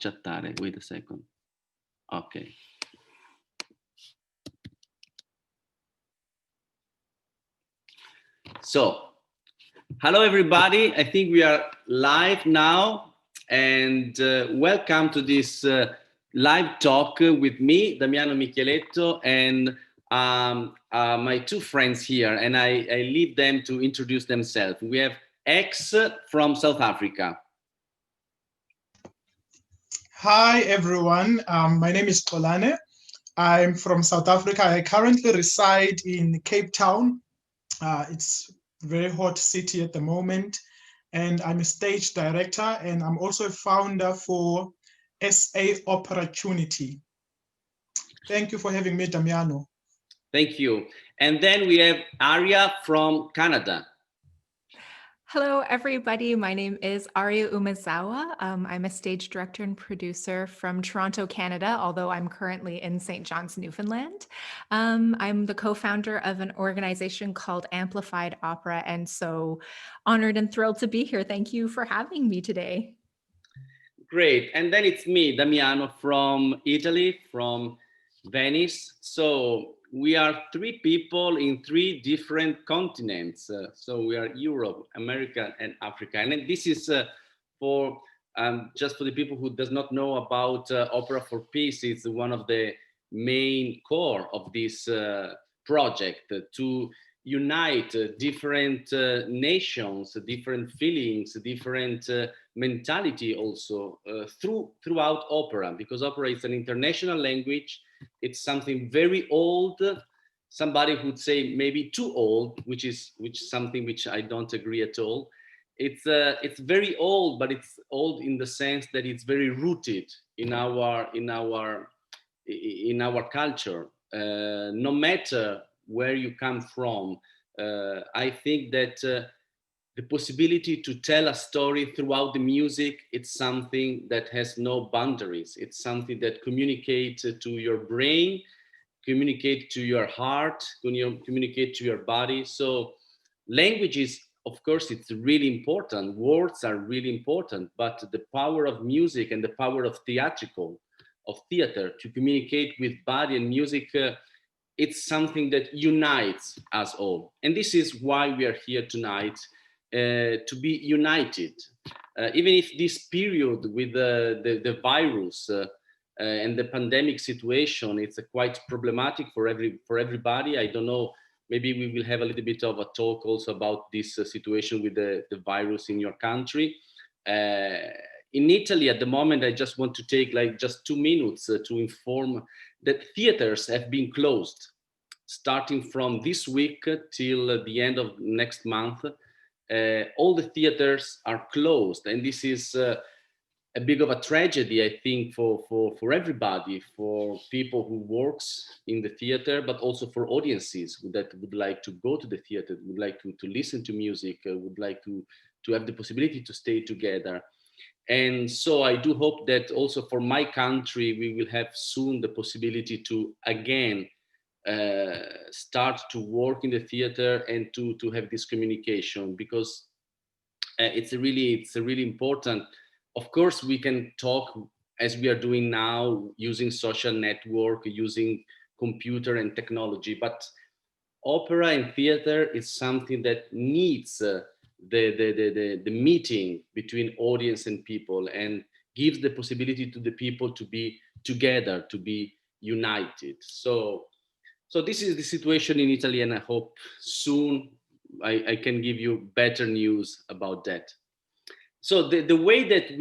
chattare. Wait a second. Okay. So, hello everybody. I think we are live now, and welcome to this live talk with me, Damiano Michieletto, and my two friends here, and I leave them to introduce themselves. We have X from South Africa. Hi everyone, my name is Polane. I'm from South Africa. I currently reside in Cape Town. It's a very hot city at the moment, and I'm a stage director, and I'm also a founder for SA Opportunity. Thank you for having me, Damiano. Thank you. And then we have Arya from Canada. Hello, everybody. My name is Arya Umazawa. I'm a stage director and producer from Toronto, Canada, although I'm currently in St. John's, Newfoundland. I'm the co-founder of an organization called Amplified Opera, and so honored and thrilled to be here. Thank you for having me today. Great. And then it's me, Damiano, from Italy, from Venice. So we are three people in three different continents. So we are Europe, America, and Africa. And this is for just for the people who does not know about Opera for Peace. It's one of the main core of this project to unite different nations, different feelings, different mentality also throughout opera, because opera is an international language. It's something very old. Somebody would say maybe too old, which is something which I don't agree at all. It's very old, but it's old in the sense that it's very rooted in our culture. No matter where you come from, I think that the possibility to tell a story throughout the music, it's something that has no boundaries. It's something that communicates to your brain, communicate to your heart, communicate to your body. So language is, of course, it's really important. Words are really important, but the power of music and the power of theater to communicate with body and music, it's something that unites us all. And this is why we are here tonight, to be united. Even if this period with the virus and the pandemic situation, it's quite problematic for everybody. I don't know, maybe we will have a little bit of a talk also about this situation with the virus in your country. In Italy at the moment, I just want to take like just 2 minutes to inform that theaters have been closed starting from this week till the end of next month. All the theaters are closed, and this is a bit of a tragedy, I think, for everybody, for people who works in the theater, but also for audiences that would like to go to the theater, would like to listen to music, would like to have the possibility to stay together. And so I do hope that also for my country, we will have soon the possibility to again start to work in the theater and to have this communication, because it's really important. Of course, we can talk as we are doing now, using social network, using computer and technology, but opera and theater is something that needs the meeting between audience and people, and gives the possibility to the people to be together, to be united. So this is the situation in Italy, and I hope soon I can give you better news about that. So the way that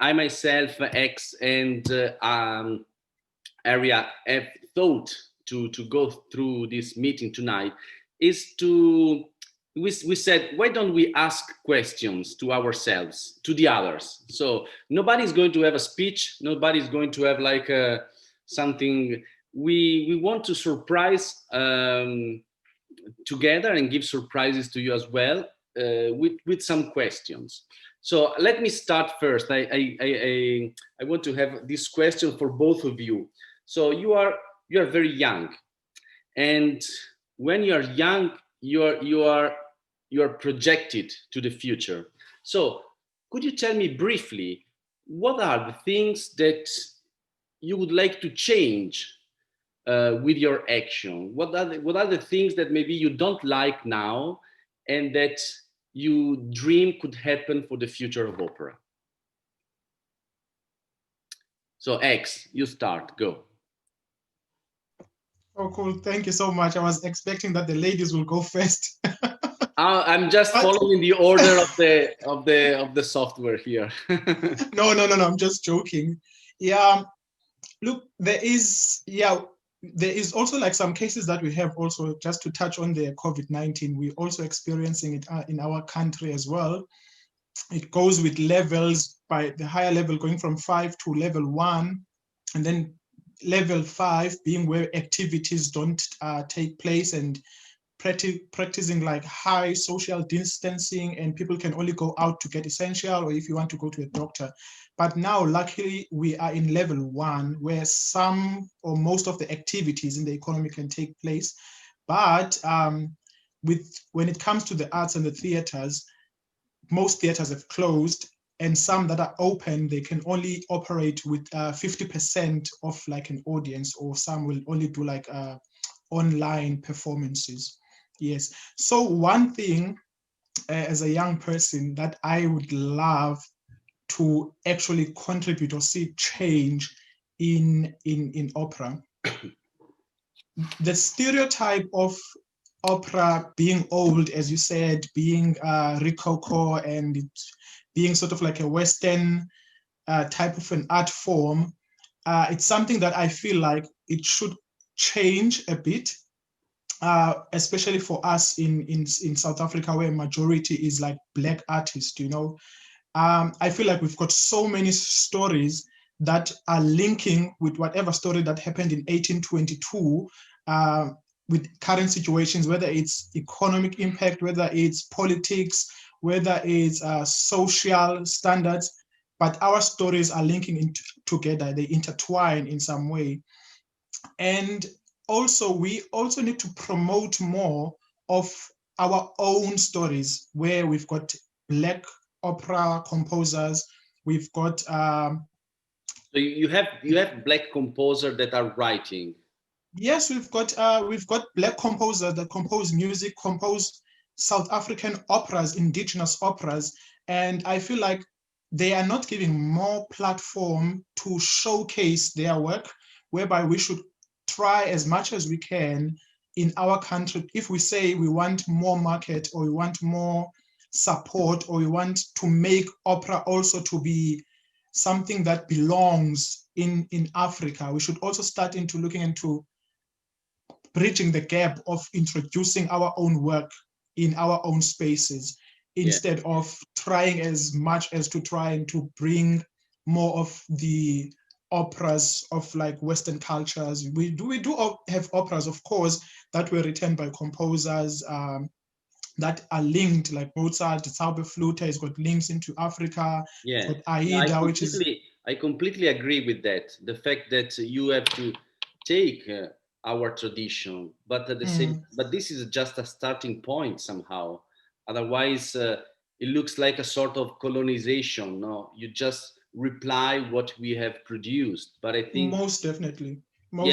I myself, X, and Arya have thought to go through this meeting tonight is we said, why don't we ask questions to ourselves, to the others? So nobody's going to have a speech, nobody's going to have like something. We want to surprise together and give surprises to you as well, with some questions. So let me start first. I want to have this question for both of you. So you are very young, and when you are young, you are projected to the future. So could you tell me briefly what are the things that you would like to change with your action? What are the things that maybe you don't like now and that you dream could happen for the future of opera? So X, you start, go. Oh, cool. Thank you so much. I was expecting that the ladies will go first. I'm just following the order of the software here. No. I'm just joking. Yeah. Look, there is also like some cases that we have also, just to touch on the COVID-19, we're also experiencing it in our country as well. It goes with levels, by the higher level going from 5 to level 1, and then level 5 being where activities don't take place, and practicing like high social distancing, and people can only go out to get essential or if you want to go to a doctor. But now, luckily, we are in level 1, where some or most of the activities in the economy can take place. But when it comes to the arts and the theaters, most theaters have closed, and some that are open, they can only operate with 50% of like an audience, or some will only do like online performances. Yes. So one thing as a young person that I would love to actually contribute or see change in opera, the stereotype of opera being old, as you said, being rococo, and being sort of like a Western type of an art form, it's something that I feel like it should change a bit, especially for us in South Africa, where majority is like Black artists, you know. I feel like we've got so many stories that are linking with whatever story that happened in 1822 with current situations, whether it's economic impact, whether it's politics, whether it's social standards. But our stories are linking together, they intertwine in some way. And also, we also need to promote more of our own stories, where we've got Black opera composers, we've got so you have Black composers that are writing. Yes, we've got Black composers that compose music, compose South African operas, indigenous operas, and I feel like they are not giving more platform to showcase their work, whereby we should try as much as we can in our country. If we say we want more market, or we want more support, or we want to make opera also to be something that belongs in Africa, we should also start into looking into bridging the gap of introducing our own work in our own spaces, instead of trying as much as to trying to bring more of the operas of like Western cultures. We do have operas, of course, that were written by composers that are linked, like Mozart, Zauberflöte has got links into Africa. Yeah, but Aida, I completely agree with that. The fact that you have to take our tradition, but at the same, but this is just a starting point somehow. Otherwise, it looks like a sort of colonization. No, you just reply what we have produced. But I think most definitely. But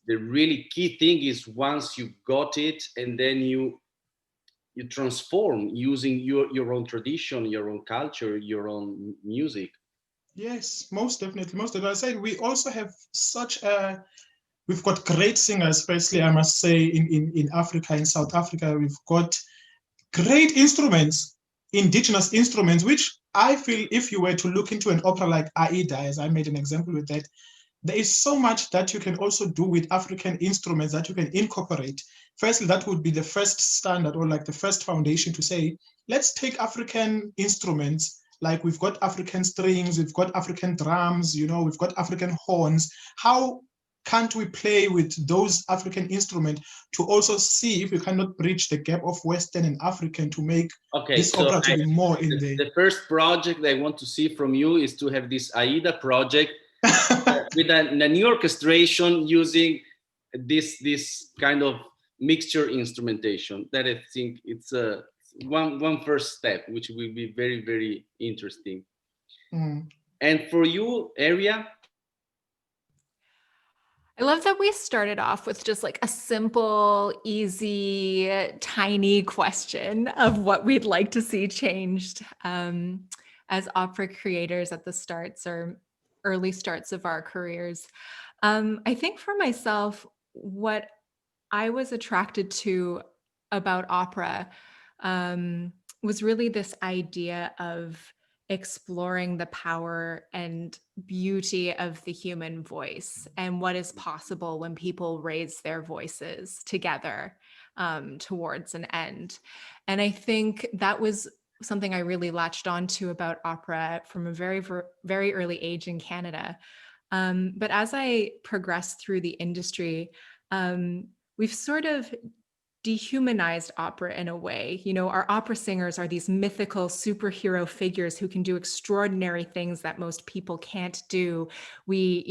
the really key thing is, once you got it, and then you transform using your own tradition, your own culture, your own music. Yes, most definitely. I said we also have we've got great singers, especially I must say in Africa, in South Africa. We've got great instruments, indigenous instruments, which I feel if you were to look into an opera like Aida, as I made an example with that, there is so much that you can also do with African instruments that you can incorporate. Firstly, that would be the first standard, or like the first foundation, to say, let's take African instruments, like we've got African strings, we've got African drums, you know, we've got African horns. How can't we play with those African instruments to also see if we cannot bridge the gap of Western and African to make this opera to be more in there? The first project I want to see from you is to have this Aida project with a new orchestration using this kind of mixture instrumentation. That I think it's one first step, which will be very, very interesting. Mm. And for you, Arya? I love that we started off with just like a simple, easy, tiny question of what we'd like to see changed as opera creators at the starts or early starts of our careers. I think for myself, what I was attracted to about opera was really this idea of exploring the power and beauty of the human voice and what is possible when people raise their voices together towards an end. And I think that was something I really latched onto about opera from a very early age in Canada. But as I progressed through the industry, we've sort of dehumanized opera in a way. You know, our opera singers are these mythical superhero figures who can do extraordinary things that most people can't do. We,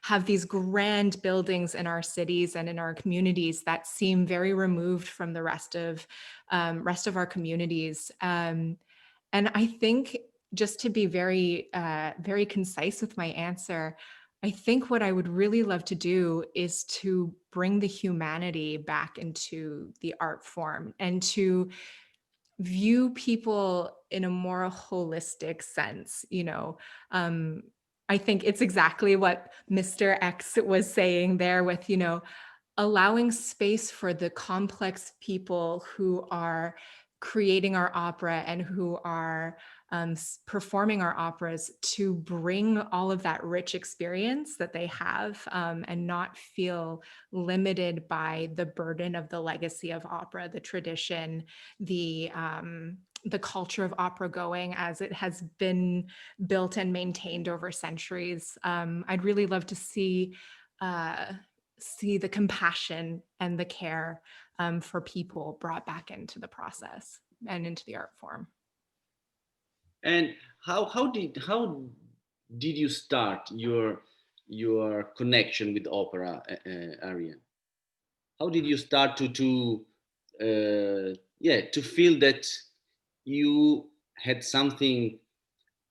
have these grand buildings in our cities and in our communities that seem very removed from the rest of our communities. And I think, just to be very concise with my answer, I think what I would really love to do is to bring the humanity back into the art form and to view people in a more holistic sense. I think it's exactly what Mr. X was saying there with, allowing space for the complex people who are creating our opera and who are performing our operas to bring all of that rich experience that they have and not feel limited by the burden of the legacy of opera, the tradition, the culture of opera going as it has been built and maintained over centuries. I'd really love to see the compassion and the care for people brought back into the process and into the art form. And how did you start your connection with opera, Arya? How did you start to feel that you had something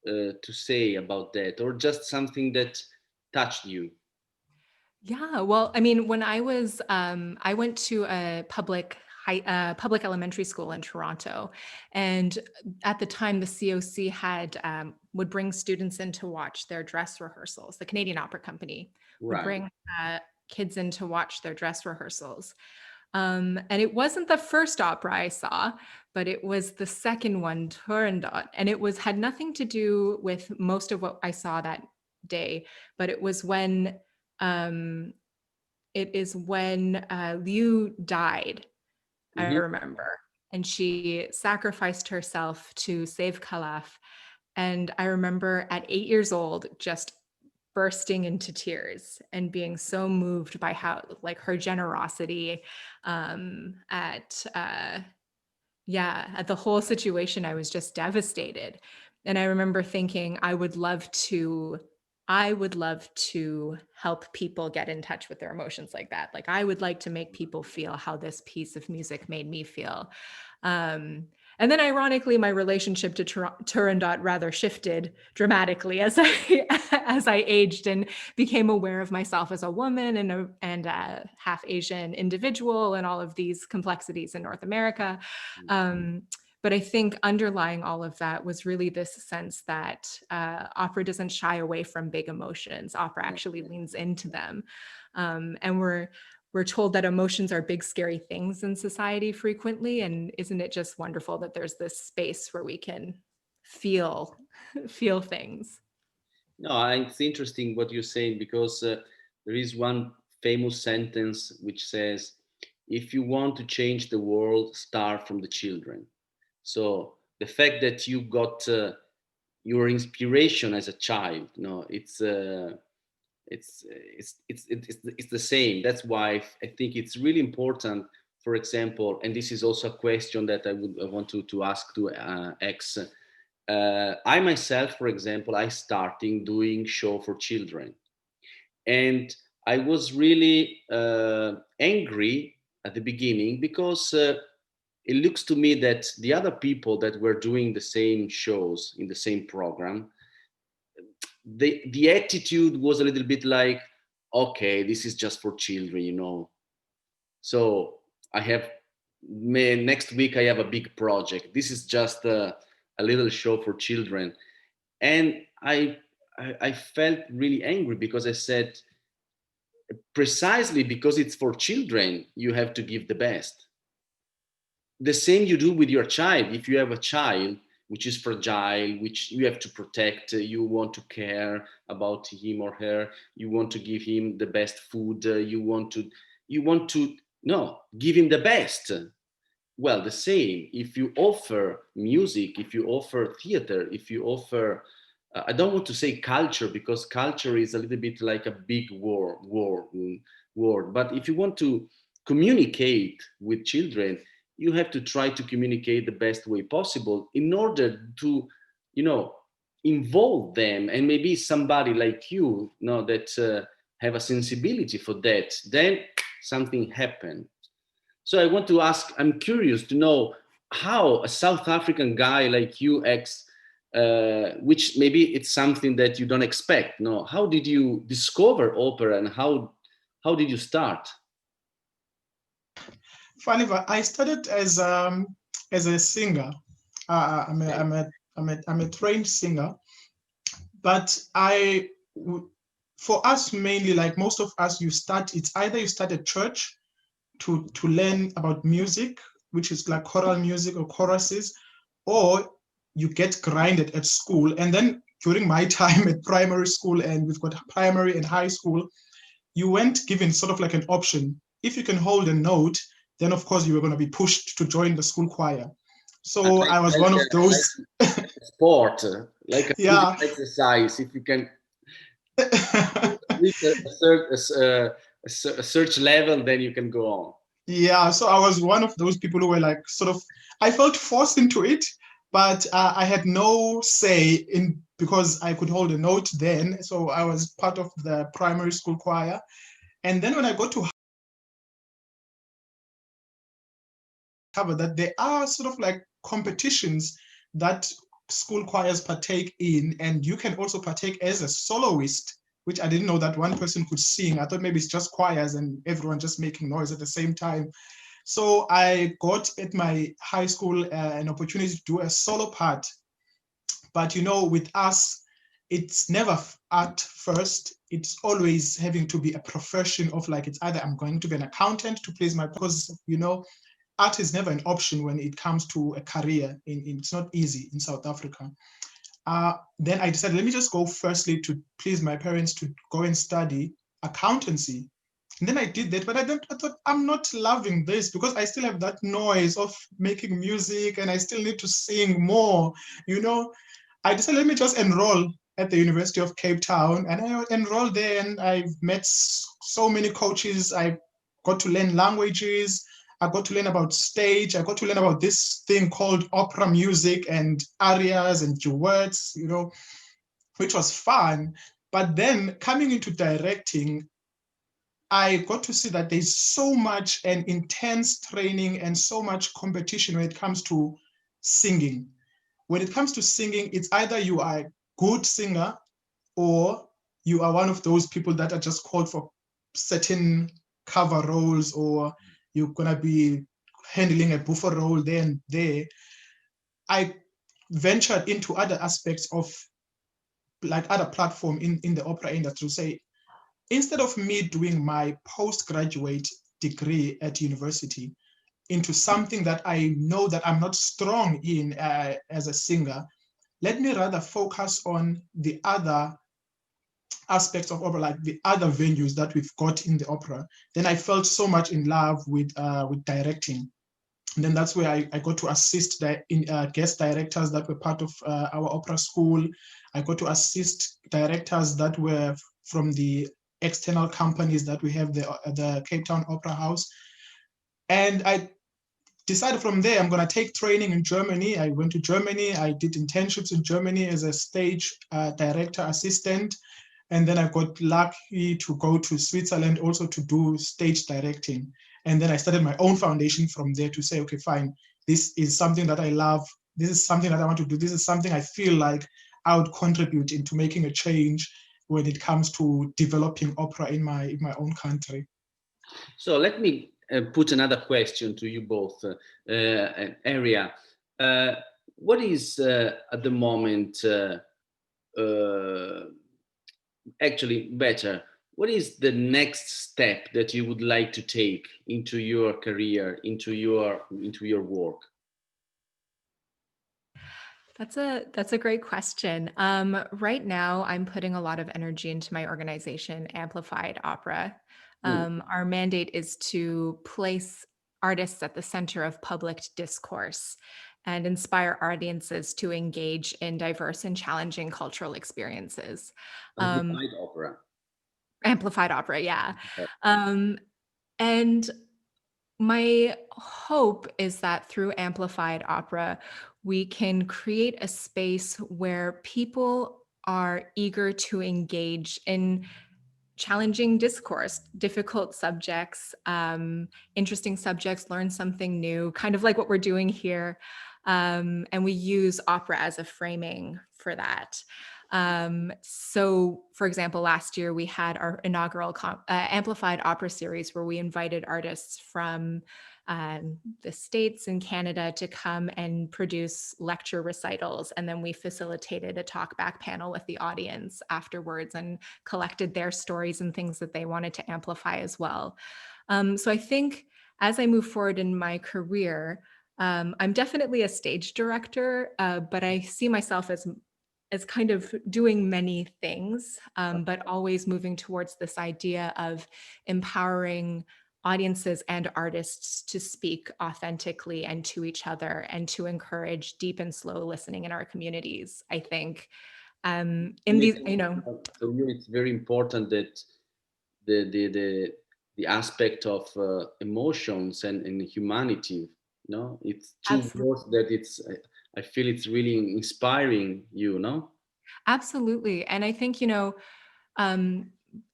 to say about that, or just something that touched you? Yeah, well, I mean, when I went to a public elementary school in Toronto, and at the time, the COC had would bring students in to watch their dress rehearsals. The Canadian Opera Company would Right. bring kids in to watch their dress rehearsals. And it wasn't the first opera I saw, but it was the second one, Turandot, and had nothing to do with most of what I saw that day, but um, it is when Liu died, I Hmm. remember, and she sacrificed herself to save Calaf. And I remember at 8 years old, just bursting into tears and being so moved by how, like, her generosity at at the whole situation. I was just devastated. And I remember thinking I would love to help people get in touch with their emotions like that. Like, I would like to make people feel how this piece of music made me feel. Um, and then ironically, my relationship to Turandot rather shifted dramatically as I as I aged and became aware of myself as a woman and a half Asian individual and all of these complexities in North America. But I think underlying all of that was really this sense that opera doesn't shy away from big emotions. Opera actually leans into them, and we're told that emotions are big, scary things in society frequently. And isn't it just wonderful that there's this space where we can feel feel things? No, it's interesting what you're saying, because there is one famous sentence which says, "If you want to change the world, start from the children." So the fact that you got your inspiration as a child, it's the same. That's why I think it's really important. For example, and this is also a question that I want to ask to X. I myself, for example, I starting doing show for children, and I was really angry at the beginning because it looks to me that the other people that were doing the same shows in the same program, the attitude was a little bit like, okay, this is just for children, you know. So I have next week I have a big project. This is just a little show for children, and I felt really angry because I said, precisely because it's for children, you have to give the best. The same you do with your child. If you have a child which is fragile, which you have to protect, you want to care about him or her, you want to give him the best food, you want to no, give him the best. Well, the same, if you offer music, if you offer theater, if you offer, I don't want to say culture, because culture is a little bit like a big word, but if you want to communicate with children, you have to try to communicate the best way possible in order to, you know, involve them, and maybe somebody like you know that have a sensibility for that, then something happened. So I want to ask, I'm curious to know how a South African guy like you acts, which maybe it's something that you don't expect. No, how did you discover opera, and how did you start? Funny, but I started as a singer. I'm a trained singer, but for us mainly, like most of us, it's either you start at church to learn about music, which is like choral music or choruses, or you get grinded at school. And then during my time at primary school, and we've got primary and high school, you weren't given sort of like an option. If you can hold a note, then of course you were going to be pushed to join the school choir. So I was one of those. Like sport, like a yeah. exercise. If you can reach a search level, then you can go on. Yeah, so I was one of those people who were like sort of, I felt forced into it, but I had no say in, because I could hold a note then. So I was part of the primary school choir. And then when I got to cover that, there are sort of like competitions that school choirs partake in, and you can also partake as a soloist, which I didn't know that one person could sing. I thought maybe it's just choirs and everyone just making noise at the same time. So I got at my high school an opportunity to do a solo part. But you know, with us, it's never art first. It's always having to be a profession of like, it's either I'm going to be an accountant to please my, because you know, art is never an option when it comes to a career. It's not easy in South Africa. Then I decided, let me just go firstly to please my parents to go and study accountancy. And then I did that, but I thought, I'm not loving this because I still have that noise of making music and I still need to sing more, you know. I decided, let me just enroll at the University of Cape Town, and I enrolled there and I've met so many coaches. I got to learn languages. I got to learn about stage. I got to learn about this thing called opera music and arias and duets, you know, which was fun. But then coming into directing, I got to see that there's so much and intense training and so much competition when it comes to singing. When it comes to singing, it's either you are a good singer or you are one of those people that are just called for certain cover roles, or you're going to be handling a buffer role there and there. I ventured into other aspects of like other platform in the opera industry to say, instead of me doing my postgraduate degree at university into something that I know that I'm not strong in as a singer, let me rather focus on the other aspects of opera, like the other venues that we've got in the opera. Then I felt so much in love with directing. And then that's where I got to assist guest directors that were part of our opera school. I got to assist directors that were from the external companies that we have, the Cape Town Opera House. And I decided from there, I'm going to take training in Germany. I went to Germany. I did internships in Germany as a stage director assistant. And then I got lucky to go to Switzerland also to do stage directing. And then I started my own foundation from there to say, okay, fine, this is something that I love, this is something that I want to do, this is something I feel like I would contribute into making a change when it comes to developing opera in my own country. So let me put another question to you both, Arya. What is at the moment actually better? What is the next step that you would like to take into your career, into your work? That's a great question. Right now, I'm putting a lot of energy into my organization, Amplified Opera. Our mandate is to place artists at the center of public discourse and inspire audiences to engage in diverse and challenging cultural experiences. Amplified opera. Amplified Opera, yeah. And my hope is that through Amplified Opera, we can create a space where people are eager to engage in challenging discourse, difficult subjects, interesting subjects, learn something new, kind of like what we're doing here. And we use opera as a framing for that. So, for example, last year we had our inaugural Amplified Opera series where we invited artists from the States and Canada to come and produce lecture recitals. And then we facilitated a talk back panel with the audience afterwards and collected their stories and things that they wanted to amplify as well. So I think as I move forward in my career, I'm definitely a stage director, but I see myself as kind of doing many things, but always moving towards this idea of empowering audiences and artists to speak authentically and to each other and to encourage deep and slow listening in our communities. I think in these, for you, it's very important that the aspect of emotions and humanity, it's two words that I feel it's really inspiring you, no? Absolutely. And I think,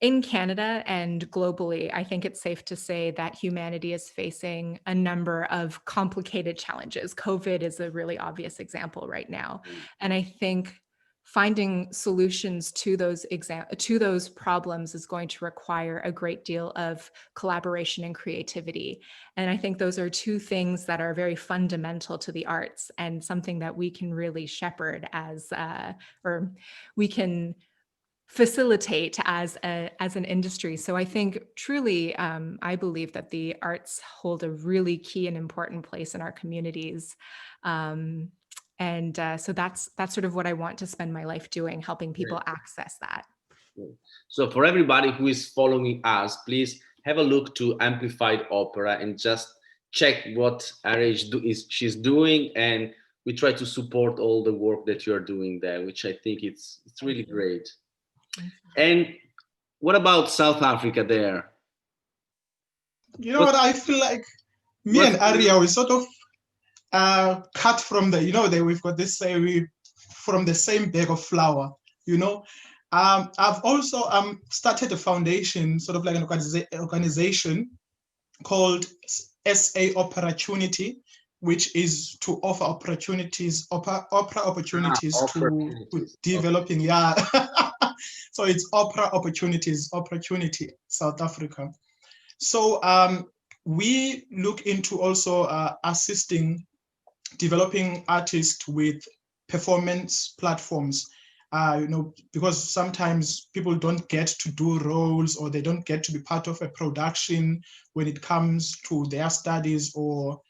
in Canada and globally, I think it's safe to say that humanity is facing a number of complicated challenges. COVID is a really obvious example right now. And I think finding solutions to those problems is going to require a great deal of collaboration and creativity. And I think those are two things that are very fundamental to the arts and something that we can really shepherd or we can facilitate as an industry. So I think truly, I believe that the arts hold a really key and important place in our communities. So that's sort of what I want to spend my life doing, helping people access that. So for everybody who is following us, please have a look to Amplified Opera and just check what Arya she's doing, and we try to support all the work that you're doing there, which I think it's really great. And what about South Africa there? You know what, I feel like me and Arya, we sort of cut from we've got this say from the same bag of flour, I've also started a foundation, sort of like an organization called SA Opportunity, which is to offer opportunities, opera opportunities to developing, So it's opera opportunities, opportunity South Africa. So we look into also assisting developing artists with performance platforms, because sometimes people don't get to do roles or they don't get to be part of a production when it comes to their studies or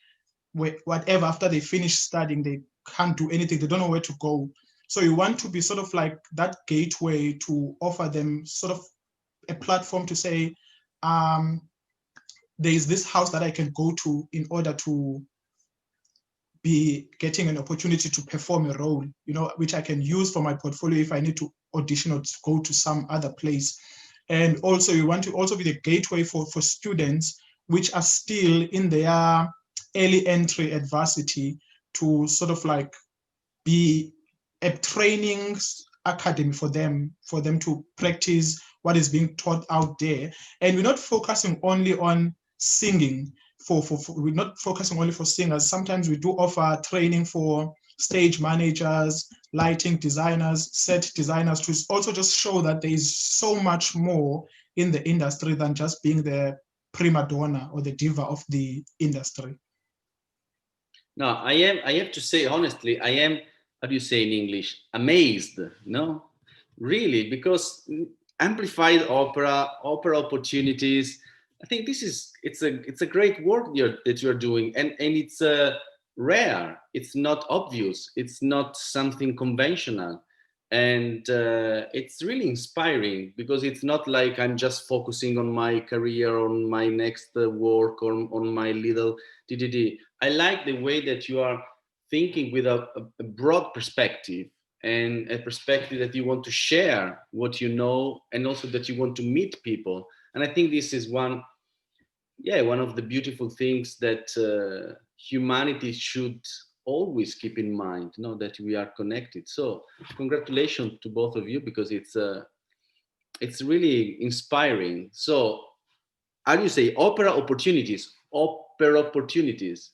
whatever. After they finish studying, they can't do anything. They don't know where to go. So you want to be sort of like that gateway to offer them sort of a platform to say, there is this house that I can go to in order to be getting an opportunity to perform a role, which I can use for my portfolio if I need to audition or to go to some other place. And also you want to also be the gateway for students which are still in their early entry adversity to sort of like be a training academy for them to practice what is being taught out there. And we're not focusing only on singing. we're not focusing only for singers. Sometimes we do offer training for stage managers, lighting designers, set designers, to also just show that there is so much more in the industry than just being the prima donna or the diva of the industry. No, I have to say, honestly, I am, how do you say in English, amazed, no? Really, because amplified opera opportunities, I think it's a great work that you're doing, and it's rare. It's not obvious. It's not something conventional, and it's really inspiring, because it's not like I'm just focusing on my career, on my next work, on my little DDD. I like the way that you are thinking with a broad perspective, and a perspective that you want to share what you know, and also that you want to meet people. And I think this is one of the beautiful things that humanity should always keep in mind, that we are connected. So congratulations to both of you, because it's really inspiring. So how do you say opera opportunities? Opera opportunities.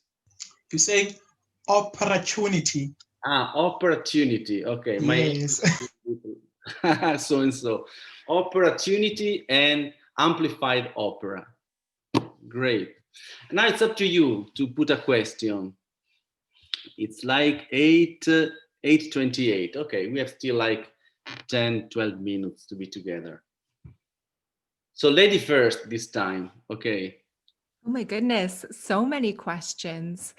You say opportunity. Opportunity. Okay. Yes. So and so. Opportunity and amplified opera. Great. Now it's up to you to put a question. It's like 8:28. Okay, we have still like 10, 12 minutes to be together. So lady first this time. Okay. Oh my goodness, so many questions.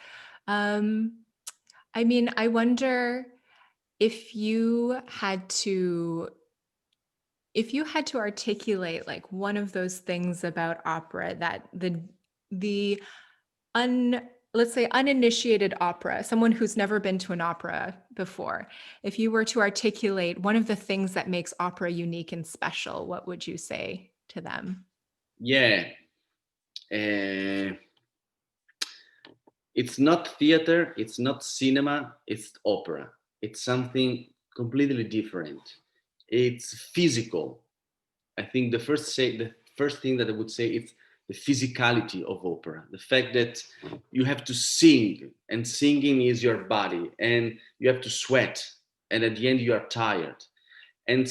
I mean, I wonder if you had to articulate like one of those things about opera that the let's say uninitiated opera, someone who's never been to an opera before, if you were to articulate one of the things that makes opera unique and special, what would you say to them? Yeah. It's not theater, it's not cinema, it's opera. It's something completely different. It's physical. I think the first thing that I would say is the physicality of opera. The fact that you have to sing, and singing is your body, and you have to sweat, and at the end you are tired. And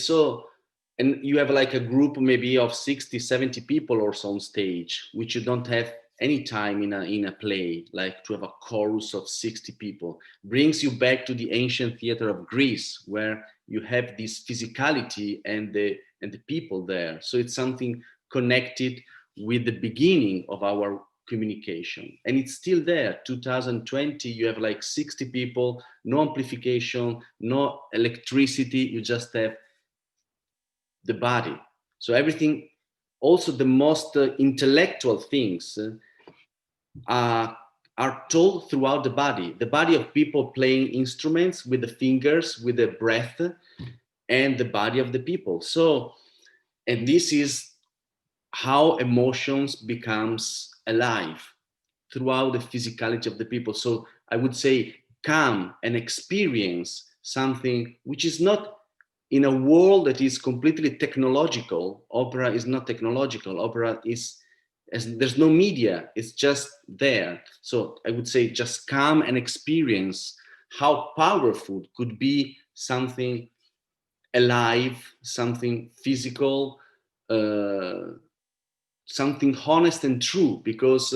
you have like a group maybe of 60, 70 people or so on stage, which you don't have any time in a play, like to have a chorus of 60 people. Brings you back to the ancient theater of Greece, where you have this physicality and the people there. So it's something connected with the beginning of our communication, and it's still there. 2020, you have like 60 people, no amplification, no electricity, you just have the body. So everything, also the most intellectual things are told throughout the body of people playing instruments with the fingers, with the breath, and the body of the people. So, and this is how emotions becomes alive, throughout the physicality of the people. So I would say come and experience something which is not, in a world that is completely technological. Opera is not technological. Opera is, as there's no media, it's just there. So I would say just come and experience how powerful could be something alive, something physical, something honest and true, because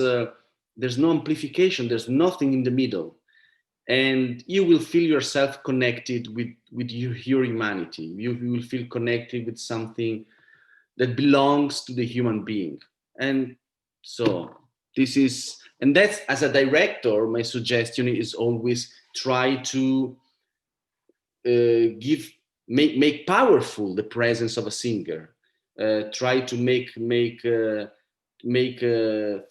there's no amplification, there's nothing in the middle, and you will feel yourself connected with your humanity. You will feel connected with something that belongs to the human being. And so this is, and that's, as a director, my suggestion is always try to make powerful the presence of a singer. Try to make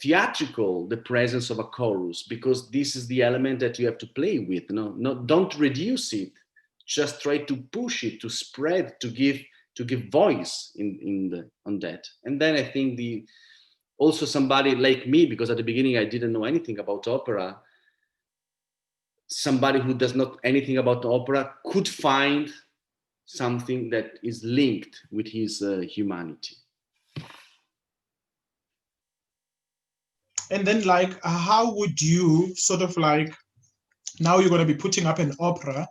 theatrical the presence of a chorus, because this is the element that you have to play with. Don't reduce it. Just try to push it, to spread, to give voice on that. And then I think also somebody like me, because at the beginning I didn't know anything about opera. Somebody who does not anything about opera could find something that is linked with his humanity. And then like, how would you sort of like, now you're going to be putting up an opera,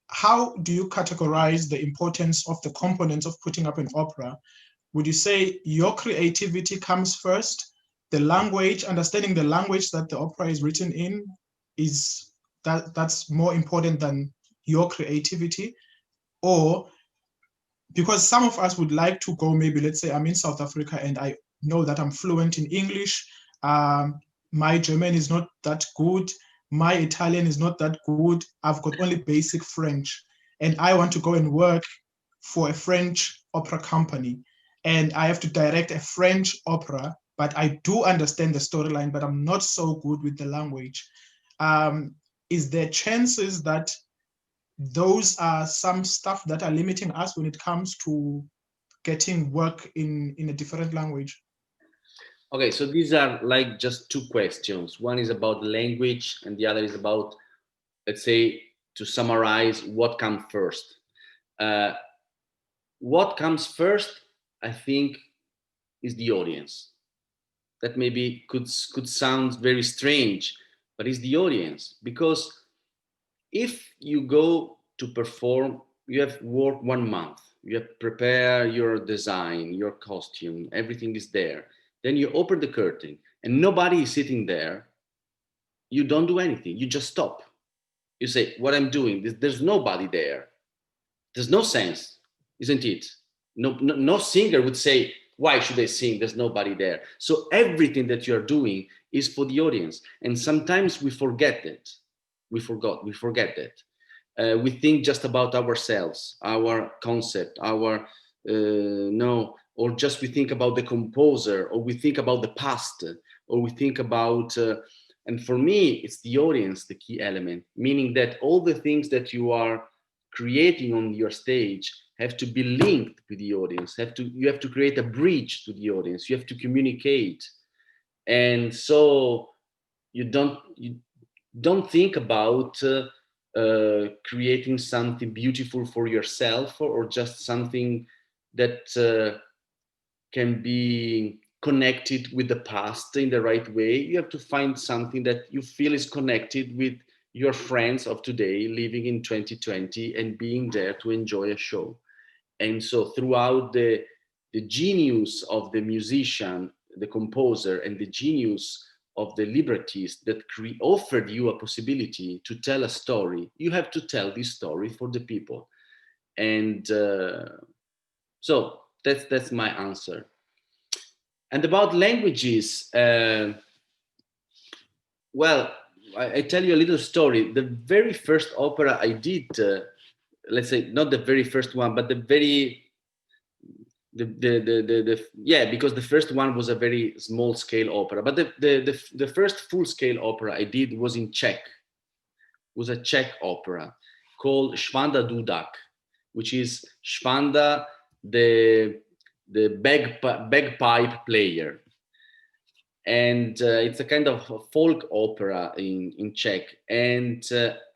how do you categorize the importance of the components of putting up an opera? Would you say your creativity comes first? The language, understanding the language that the opera is written in, is that's more important than your creativity? Or because some of us would like to go, maybe let's say I'm in South Africa and I know that I'm fluent in English. My German is not that good. My Italian is not that good. I've got only basic French. And I want to go and work for a French opera company. And I have to direct a French opera, but I do understand the storyline, but I'm not so good with the language. Is there chances that those are some stuff that are limiting us when it comes to getting work in a different language? Okay, so these are like just two questions. One is about language, and the other is about, let's say, to summarize, what comes first. Uh, what comes first, I think, is the audience. That maybe could sound very strange, but it's the audience. Because if you go to perform, you have worked 1 month, you have prepared your design, your costume, everything is there. Then you open the curtain and nobody is sitting there. You don't do anything. You just stop. You say, what I'm doing, there's nobody there. There's no sense, isn't it? No singer would say, why should I sing? There's nobody there. So everything that you're doing is for the audience. And sometimes we forget that. We forget that. We think just about ourselves, our concept, our no, or just we think about the composer, or we think about the past, or we think about, and for me, it's the audience, the key element, meaning that all the things that you are creating on your stage have to be linked with the audience. You have to create a bridge to the audience. You have to communicate, and so you don't think about creating something beautiful for yourself, or just something that can be connected with the past in the right way. You have to find something that you feel is connected with your friends of today living in 2020 and being there to enjoy a show. And so throughout the genius of the musician, the composer, and the genius of the librettist that offered you a possibility to tell a story, you have to tell this story for the people. And so that's my answer. And about languages, well, I tell you a little story. The very first opera I did, let's say not the very first one, but yeah, because the first one was a very small scale opera, but the first full scale opera I did was in Czech. Was a Czech opera called Švanda Dudak, which is Švanda, the bagpipe player. And it's a kind of a folk opera in Czech. And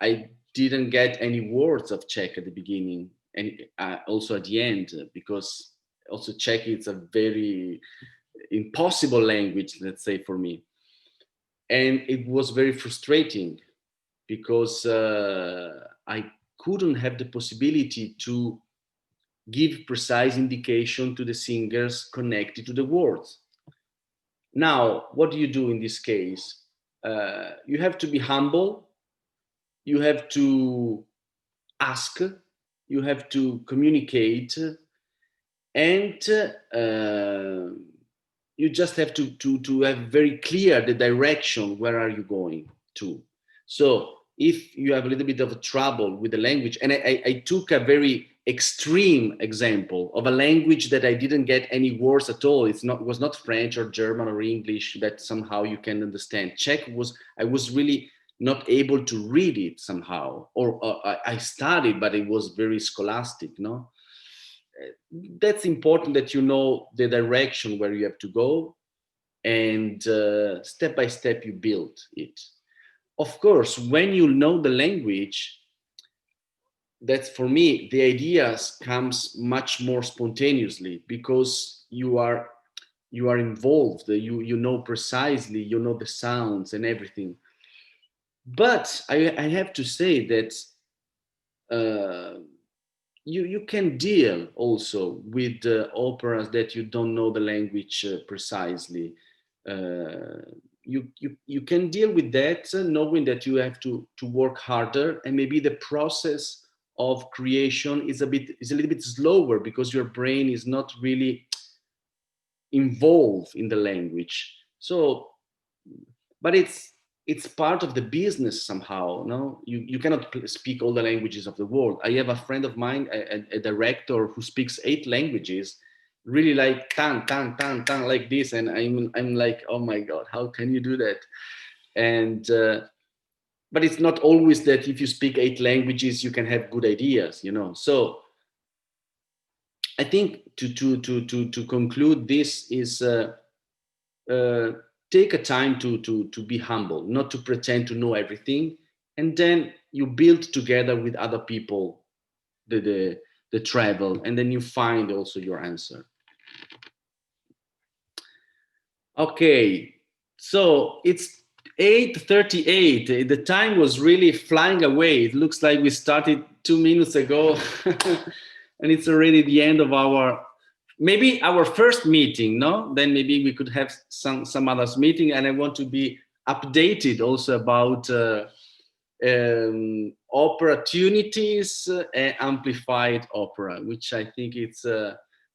I didn't get any words of Czech at the beginning, and also at the end, because also Czech is a very impossible language, let's say, for me. And it was very frustrating because I couldn't have the possibility to give precise indication to the singers connected to the words. Now, what do you do in this case? You have to be humble, you have to ask, you have to communicate, and you just have to have very clear the direction, where are you going to. So if you have a little bit of trouble with the language, and I took a very extreme example of a language that I didn't get any words at all. It was not French or German or English that somehow you can understand. Czech I was really not able to read it somehow, or I studied, but it was very scholastic, no? That's important, that you know the direction where you have to go, and step by step you build it. Of course, when you know the language, that's, for me, the ideas comes much more spontaneously, because you are you are involved, you know precisely, you know the sounds and everything. But I have to say that you can deal also with operas that you don't know the language precisely. You can deal with that, knowing that you have to work harder, and maybe the process of creation is a little bit slower because your brain is not really involved in the language. So, but it's part of the business somehow. No, you cannot speak all the languages of the world. I have a friend of mine, a director who speaks 8 languages, really like tan tan tan tan like this, and I'm like, oh my god, how can you do that? And but it's not always that if you speak 8 languages you can have good ideas, you know. So I think to conclude this is take a time to be humble, not to pretend to know everything, and then you build together with other people the travel, and then you find also your answer. Okay, so it's 8:38. The time was really flying away. It looks like we started 2 minutes ago, and it's already the end of maybe our first meeting. No, then maybe we could have some others meeting. And I want to be updated also about opportunities and amplified opera, which I think it's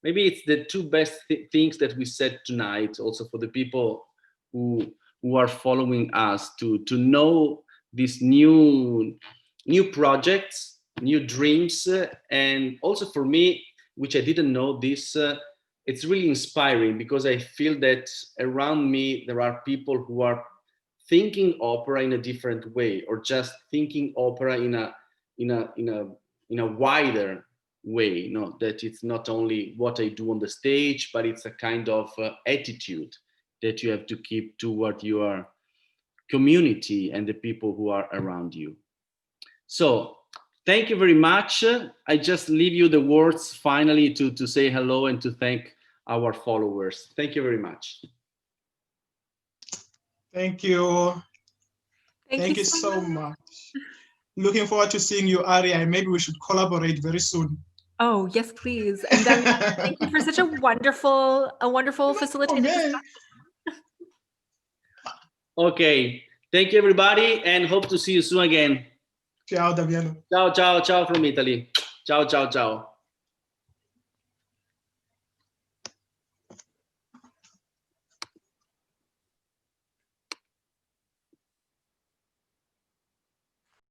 maybe it's the 2 best things that we said tonight, also for the people who are following us, to know these new projects, new dreams, and also for me, which I didn't know this, it's really inspiring because I feel that around me there are people who are thinking opera in a different way, or just thinking opera in a wider way. You know, that it's not only what I do on the stage, but it's a kind of attitude that you have to keep toward your community and the people who are around you. So thank you very much. I just leave you the words finally to say hello and to thank our followers. Thank you very much. Thank you. Thank you so much. Looking forward to seeing you, Arya. Maybe we should collaborate very soon. Oh, yes, please. And then thank you for such a wonderful facilitated discussion. Okay. Thank you, everybody, and hope to see you soon again. Ciao, Damiano. Ciao, ciao, ciao from Italy. Ciao, ciao, ciao.